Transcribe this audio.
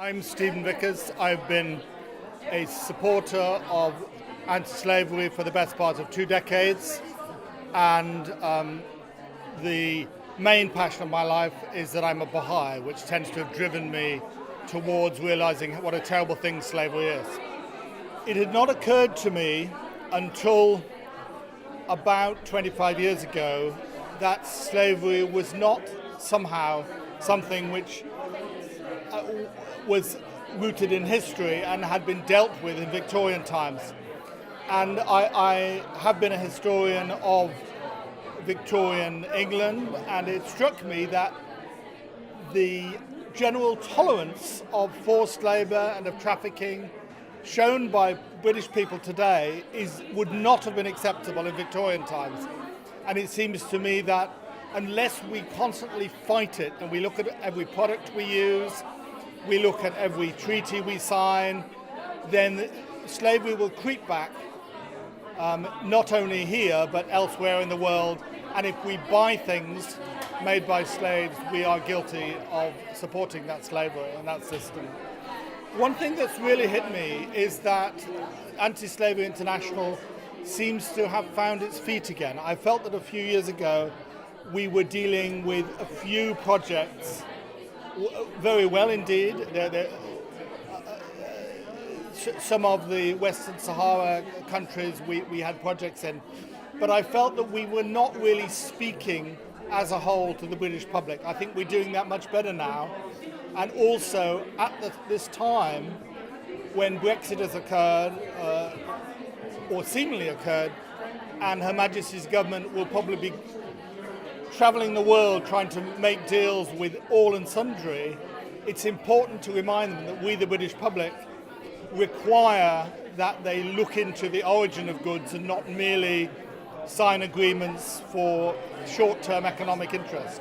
I'm Stephen Vickers. I've been a supporter of anti-slavery for the best part of 2 decades, and the main passion of my life is that I'm a Baha'i, which tends to have driven me towards realizing what a terrible thing slavery is. It had not occurred to me until about 25 years ago that slavery was not somehow something which was rooted in history and had been dealt with in Victorian times. And I have been a historian of Victorian England, and it struck me that the general tolerance of forced labour and of trafficking shown by British people today would not have been acceptable in Victorian times. And it seems to me that unless we constantly fight it and we look at every product we use, we look at every treaty we sign, then slavery will creep back, not only here but elsewhere in the world. And if we buy things made by slaves, we are guilty of supporting that slavery and that system. One thing that's really hit me is that Anti-Slavery International seems to have found its feet again. I felt that a few years ago we were dealing with a few projects very well indeed. Some of the Western Sahara countries we had projects in, but I felt that we were not really speaking as a whole to the British public. I think we're doing that much better now. And also at this time when Brexit has occurred, or seemingly occurred, and Her Majesty's government will probably be travelling the world trying to make deals with all and sundry, it's important to remind them that we, the British public, require that they look into the origin of goods and not merely sign agreements for short-term economic interest.